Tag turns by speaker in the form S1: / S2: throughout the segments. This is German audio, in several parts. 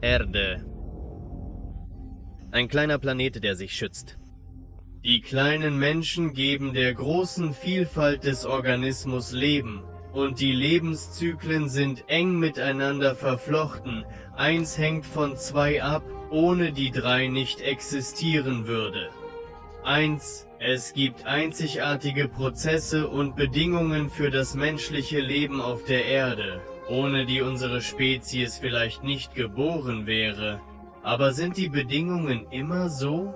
S1: Erde. Ein kleiner Planet, der sich schützt. Die kleinen Menschen geben der großen Vielfalt des Organismus Leben, und die Lebenszyklen sind eng miteinander verflochten. Eins hängt von zwei ab, ohne die drei nicht existieren würde. 1. Es gibt einzigartige Prozesse und Bedingungen für das menschliche Leben auf der Erde, ohne die unsere Spezies vielleicht nicht geboren wäre. Aber sind die Bedingungen immer so?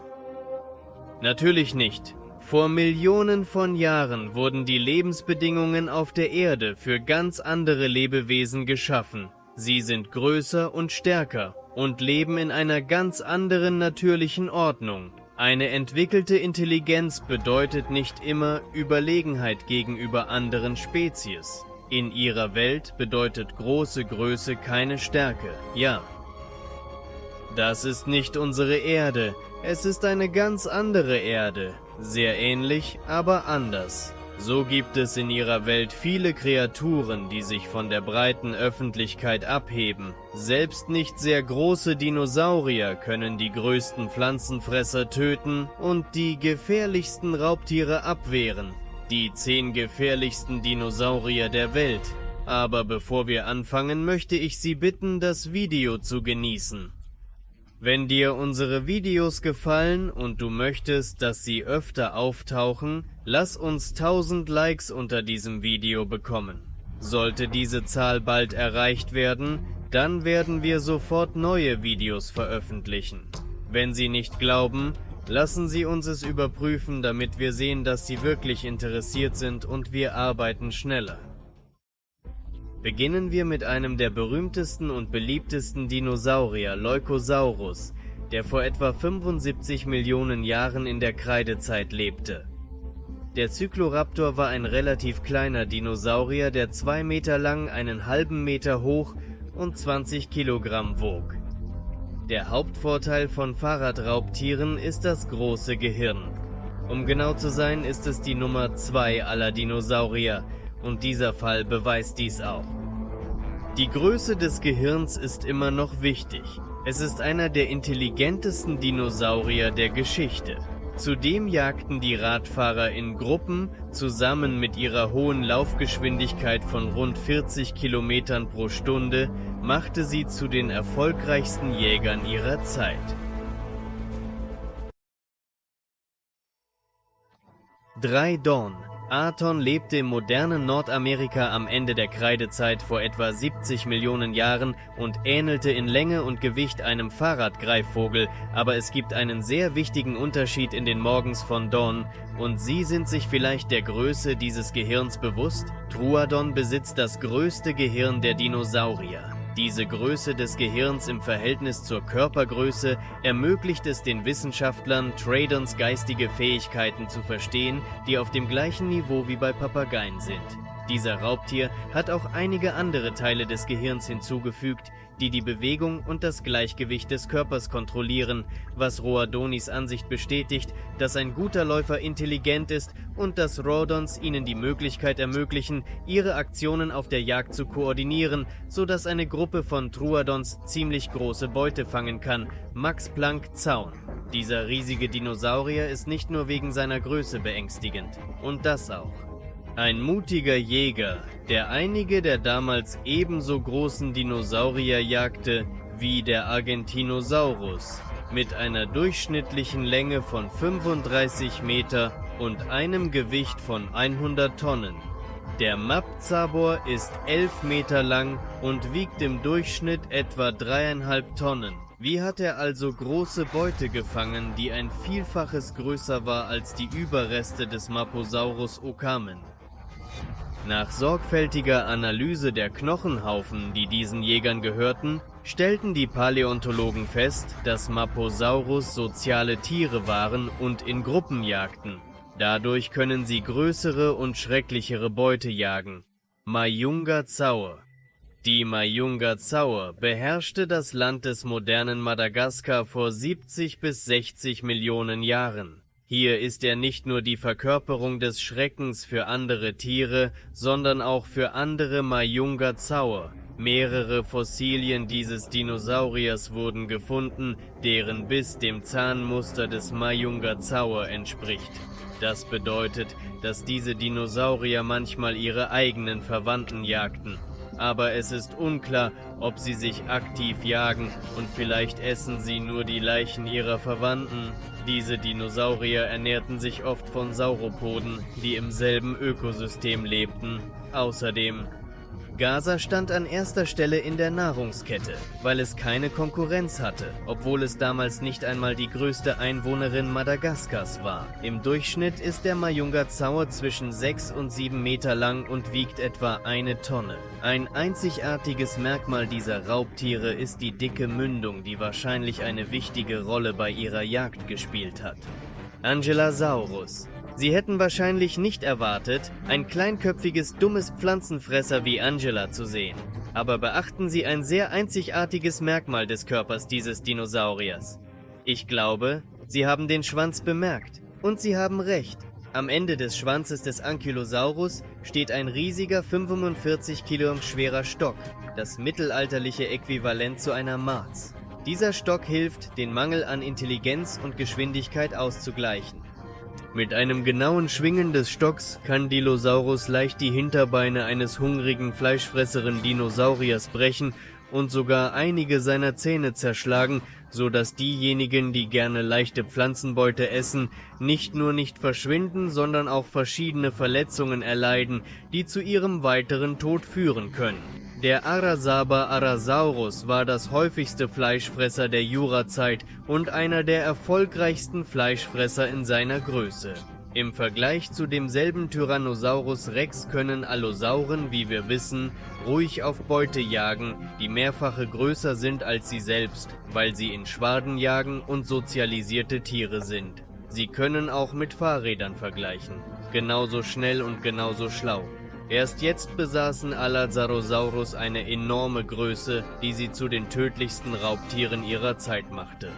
S1: Natürlich nicht. Vor Millionen von Jahren wurden die Lebensbedingungen auf der Erde für ganz andere Lebewesen geschaffen. Sie sind größer und stärker und leben in einer ganz anderen natürlichen Ordnung. Eine entwickelte Intelligenz bedeutet nicht immer Überlegenheit gegenüber anderen Spezies. In ihrer Welt bedeutet große Größe keine Stärke, ja. Das ist nicht unsere Erde, es ist eine ganz andere Erde. Sehr ähnlich, aber anders. So gibt es in ihrer Welt viele Kreaturen, die sich von der breiten Öffentlichkeit abheben. Selbst nicht sehr große Dinosaurier können die größten Pflanzenfresser töten und die gefährlichsten Raubtiere abwehren. Die 10 gefährlichsten Dinosaurier der Welt. Aber bevor wir anfangen, möchte ich Sie bitten, das Video zu genießen. Wenn dir unsere Videos gefallen und du möchtest, dass sie öfter auftauchen, lass uns 1000 Likes unter diesem Video bekommen. Sollte diese Zahl bald erreicht werden, dann werden wir sofort neue Videos veröffentlichen. Wenn Sie nicht glauben, lassen Sie uns es überprüfen, damit wir sehen, dass Sie wirklich interessiert sind, und wir arbeiten schneller. Beginnen wir mit einem der berühmtesten und beliebtesten Dinosaurier, Leucosaurus, der vor etwa 75 Millionen Jahren in der Kreidezeit lebte. Der Cycloraptor war ein relativ kleiner Dinosaurier, der 2 Meter lang, einen halben Meter hoch und 20 Kilogramm wog. Der Hauptvorteil von Fahrradraubtieren ist das große Gehirn. Um genau zu sein, ist es die Nummer 2 aller Dinosaurier. Und dieser Fall beweist dies auch. Die Größe des Gehirns ist immer noch wichtig. Es ist einer der intelligentesten Dinosaurier der Geschichte. Zudem jagten die Radfahrer in Gruppen, zusammen mit ihrer hohen Laufgeschwindigkeit von rund 40 Kilometern pro Stunde, machte sie zu den erfolgreichsten Jägern ihrer Zeit. 3. Dorn. Aton lebte im modernen Nordamerika am Ende der Kreidezeit vor etwa 70 Millionen Jahren und ähnelte in Länge und Gewicht einem Fahrradgreifvogel, aber es gibt einen sehr wichtigen Unterschied in den Morgens von Dorn, und Sie sind sich vielleicht der Größe dieses Gehirns bewusst? Troodon besitzt das größte Gehirn der Dinosaurier. Diese Größe des Gehirns im Verhältnis zur Körpergröße ermöglicht es den Wissenschaftlern, Troodons geistige Fähigkeiten zu verstehen, die auf dem gleichen Niveau wie bei Papageien sind. Dieser Raubtier hat auch einige andere Teile des Gehirns hinzugefügt, die die Bewegung und das Gleichgewicht des Körpers kontrollieren, was Roadonis Ansicht bestätigt, dass ein guter Läufer intelligent ist und dass Roadons ihnen die Möglichkeit ermöglichen, ihre Aktionen auf der Jagd zu koordinieren, sodass eine Gruppe von Troodons ziemlich große Beute fangen kann. Max Planck Zaun. Dieser riesige Dinosaurier ist nicht nur wegen seiner Größe beängstigend. Und das auch. Ein mutiger Jäger, der einige der damals ebenso großen Dinosaurier jagte wie der Argentinosaurus, mit einer durchschnittlichen Länge von 35 Meter und einem Gewicht von 100 Tonnen. Der Mapzabor ist 11 Meter lang und wiegt im Durchschnitt etwa 3,5 Tonnen. Wie hat er also große Beute gefangen, die ein Vielfaches größer war als die Überreste des Maposaurus Okamen? Nach sorgfältiger Analyse der Knochenhaufen, die diesen Jägern gehörten, stellten die Paläontologen fest, dass Maposaurus soziale Tiere waren und in Gruppen jagten. Dadurch können sie größere und schrecklichere Beute jagen. Majunga-Zaur. Die Majunga-Zaur beherrschte das Land des modernen Madagaskar vor 70 bis 60 Millionen Jahren. Hier ist er nicht nur die Verkörperung des Schreckens für andere Tiere, sondern auch für andere Majunga-Zaur, Mehrere Fossilien dieses Dinosauriers wurden gefunden, deren Biss dem Zahnmuster des Majungasaur entspricht. Das bedeutet, dass diese Dinosaurier manchmal ihre eigenen Verwandten jagten. Aber es ist unklar, ob sie sich aktiv jagen und vielleicht essen sie nur die Leichen ihrer Verwandten. Diese Dinosaurier ernährten sich oft von Sauropoden, die im selben Ökosystem lebten. Außerdem Gaza stand an erster Stelle in der Nahrungskette, weil es keine Konkurrenz hatte, obwohl es damals nicht einmal die größte Einwohnerin Madagaskars war. Im Durchschnitt ist der Majungasaur zwischen 6 und 7 Meter lang und wiegt etwa 1 Tonne. Ein einzigartiges Merkmal dieser Raubtiere ist die dicke Mündung, die wahrscheinlich eine wichtige Rolle bei ihrer Jagd gespielt hat. Ankylosaurus. Sie hätten wahrscheinlich nicht erwartet, ein kleinköpfiges, dummes Pflanzenfresser wie Angela zu sehen. Aber beachten Sie ein sehr einzigartiges Merkmal des Körpers dieses Dinosauriers. Ich glaube, Sie haben den Schwanz bemerkt. Und Sie haben recht. Am Ende des Schwanzes des Ankylosaurus steht ein riesiger 45 Kilogramm schwerer Stock, das mittelalterliche Äquivalent zu einer Marz. Dieser Stock hilft, den Mangel an Intelligenz und Geschwindigkeit auszugleichen. Mit einem genauen Schwingen des Stocks kann Dilophosaurus leicht die Hinterbeine eines hungrigen, fleischfresseren Dinosauriers brechen und sogar einige seiner Zähne zerschlagen, so dass diejenigen, die gerne leichte Pflanzenbeute essen, nicht nur nicht verschwinden, sondern auch verschiedene Verletzungen erleiden, die zu ihrem weiteren Tod führen können. Der Arasaber-Arasaurus war das häufigste Fleischfresser der Jurazeit und einer der erfolgreichsten Fleischfresser in seiner Größe. Im Vergleich zu demselben Tyrannosaurus Rex können Allosauren, wie wir wissen, ruhig auf Beute jagen, die mehrfache größer sind als sie selbst, weil sie in Schwaden jagen und sozialisierte Tiere sind. Sie können auch mit Fahrrädern vergleichen, genauso schnell und genauso schlau. Erst jetzt besaßen Alazarosaurus eine enorme Größe, die sie zu den tödlichsten Raubtieren ihrer Zeit machte.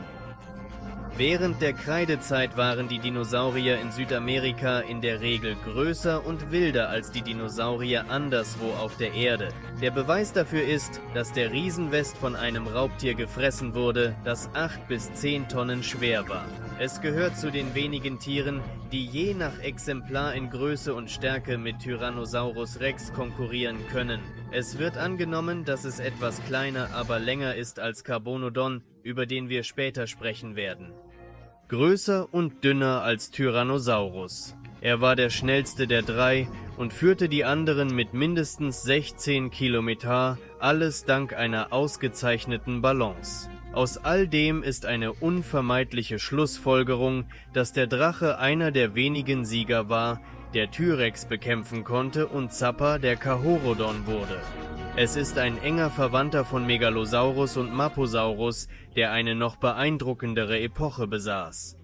S1: Während der Kreidezeit waren die Dinosaurier in Südamerika in der Regel größer und wilder als die Dinosaurier anderswo auf der Erde. Der Beweis dafür ist, dass der Riesenwest von einem Raubtier gefressen wurde, das 8 bis 10 Tonnen schwer war. Es gehört zu den wenigen Tieren, die je nach Exemplar in Größe und Stärke mit Tyrannosaurus Rex konkurrieren können. Es wird angenommen, dass es etwas kleiner, aber länger ist als Carbonodon, über den wir später sprechen werden. Größer und dünner als Tyrannosaurus. Er war der schnellste der drei und führte die anderen mit mindestens 16 Kilometer, alles dank einer ausgezeichneten Balance. Aus all dem ist eine unvermeidliche Schlussfolgerung, dass der Drache einer der wenigen Sieger war, der T-Rex bekämpfen konnte und Zappa der Chahorodon wurde. Es ist ein enger Verwandter von Megalosaurus und Maposaurus, der eine noch beeindruckendere Epoche besaß.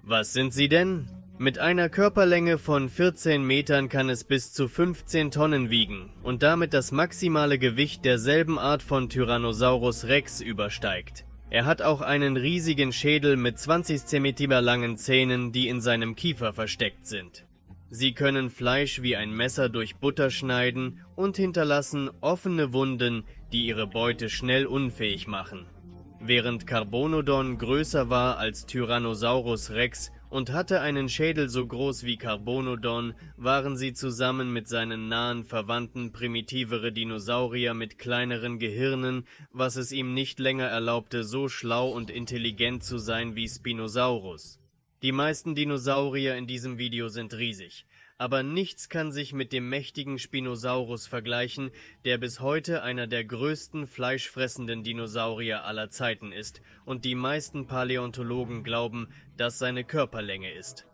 S1: Was sind sie denn? Mit einer Körperlänge von 14 Metern kann es bis zu 15 Tonnen wiegen und damit das maximale Gewicht derselben Art von Tyrannosaurus Rex übersteigt. Er hat auch einen riesigen Schädel mit 20 cm langen Zähnen, die in seinem Kiefer versteckt sind. Sie können Fleisch wie ein Messer durch Butter schneiden und hinterlassen offene Wunden, die ihre Beute schnell unfähig machen. Während Carbonodon größer war als Tyrannosaurus Rex und hatte einen Schädel so groß wie Carbonodon, waren sie zusammen mit seinen nahen Verwandten primitivere Dinosaurier mit kleineren Gehirnen, was es ihm nicht länger erlaubte, so schlau und intelligent zu sein wie Spinosaurus. Die meisten Dinosaurier in diesem Video sind riesig, aber nichts kann sich mit dem mächtigen Spinosaurus vergleichen, der bis heute einer der größten fleischfressenden Dinosaurier aller Zeiten ist und die meisten Paläontologen glauben, dass seine Körperlänge ist.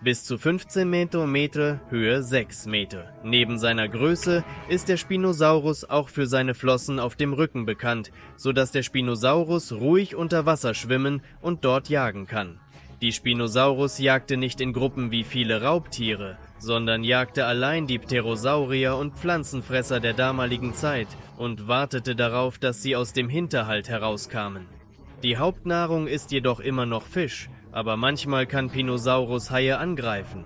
S1: Bis zu 15 Meter, Höhe 6 Meter. Neben seiner Größe ist der Spinosaurus auch für seine Flossen auf dem Rücken bekannt, sodass der Spinosaurus ruhig unter Wasser schwimmen und dort jagen kann. Die Spinosaurus jagte nicht in Gruppen wie viele Raubtiere, sondern jagte allein die Pterosaurier und Pflanzenfresser der damaligen Zeit und wartete darauf, dass sie aus dem Hinterhalt herauskamen. Die Hauptnahrung ist jedoch immer noch Fisch, aber manchmal kann Pinosaurus Haie angreifen.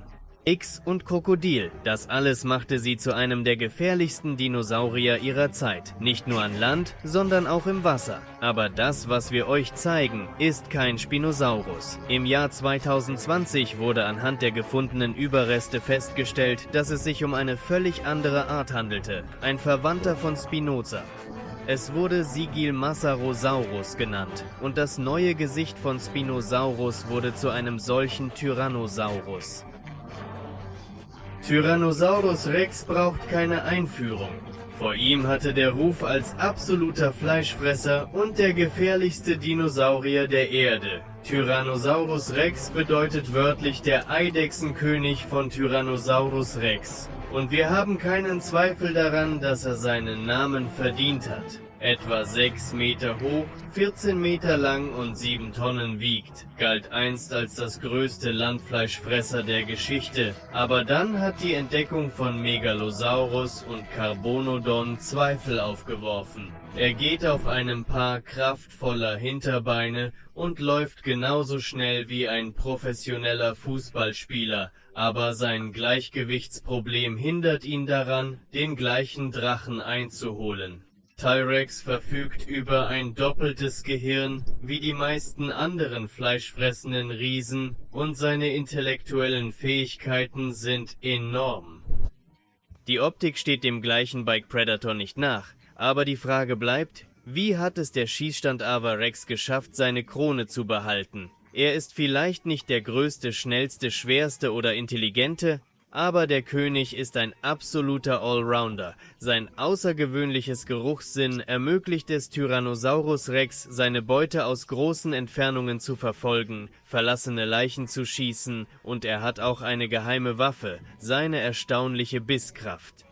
S1: X und Krokodil. Das alles machte sie zu einem der gefährlichsten Dinosaurier ihrer Zeit. Nicht nur an Land, sondern auch im Wasser. Aber das, was wir euch zeigen, ist kein Spinosaurus. Im Jahr 2020 wurde anhand der gefundenen Überreste festgestellt, dass es sich um eine völlig andere Art handelte. Ein Verwandter von Spinoza. Es wurde Sigilmasarosaurus genannt und das neue Gesicht von Spinosaurus wurde zu einem solchen Tyrannosaurus. Tyrannosaurus Rex braucht keine Einführung. Vor ihm hatte der Ruf als absoluter Fleischfresser und der gefährlichste Dinosaurier der Erde. Tyrannosaurus Rex bedeutet wörtlich der Eidechsenkönig von Tyrannosaurus Rex. Und wir haben keinen Zweifel daran, dass er seinen Namen verdient hat. Etwa 6 Meter hoch, 14 Meter lang und 7 Tonnen wiegt, galt einst als das größte Landfleischfresser der Geschichte. Aber dann hat die Entdeckung von Megalosaurus und Carbonodon Zweifel aufgeworfen. Er geht auf einem Paar kraftvoller Hinterbeine und läuft genauso schnell wie ein professioneller Fußballspieler, aber sein Gleichgewichtsproblem hindert ihn daran, den gleichen Drachen einzuholen. T-Rex verfügt über ein doppeltes Gehirn wie die meisten anderen fleischfressenden Riesen und seine intellektuellen Fähigkeiten sind enorm. Die Optik steht dem gleichen Bike Predator nicht nach, aber die Frage bleibt, wie hat es der Schießstand-Aver Rex geschafft, seine Krone zu behalten? Er ist vielleicht nicht der größte, schnellste, schwerste oder intelligente, aber der König ist ein absoluter Allrounder. Sein außergewöhnliches Geruchssinn ermöglicht es Tyrannosaurus Rex, seine Beute aus großen Entfernungen zu verfolgen, verlassene Leichen zu schießen und er hat auch eine geheime Waffe, seine erstaunliche Bisskraft.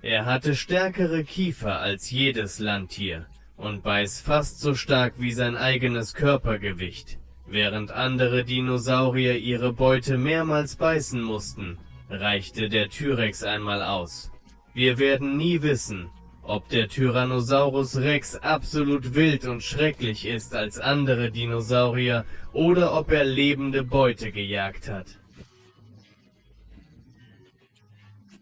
S1: Er hatte stärkere Kiefer als jedes Landtier und beißt fast so stark wie sein eigenes Körpergewicht. Während andere Dinosaurier ihre Beute mehrmals beißen mussten, reichte der T-Rex einmal aus. Wir werden nie wissen, ob der Tyrannosaurus Rex absolut wild und schrecklich ist als andere Dinosaurier oder ob er lebende Beute gejagt hat.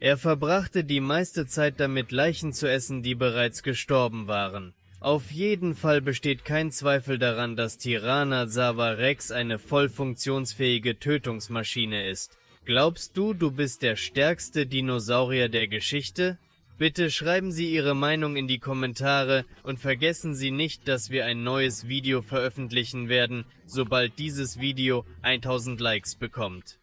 S1: Er verbrachte die meiste Zeit damit, Leichen zu essen, die bereits gestorben waren. Auf jeden Fall besteht kein Zweifel daran, dass Tyrannosaurus Rex eine voll funktionsfähige Tötungsmaschine ist. Glaubst du, du bist der stärkste Dinosaurier der Geschichte? Bitte schreiben Sie Ihre Meinung in die Kommentare und vergessen Sie nicht, dass wir ein neues Video veröffentlichen werden, sobald dieses Video 1000 Likes bekommt.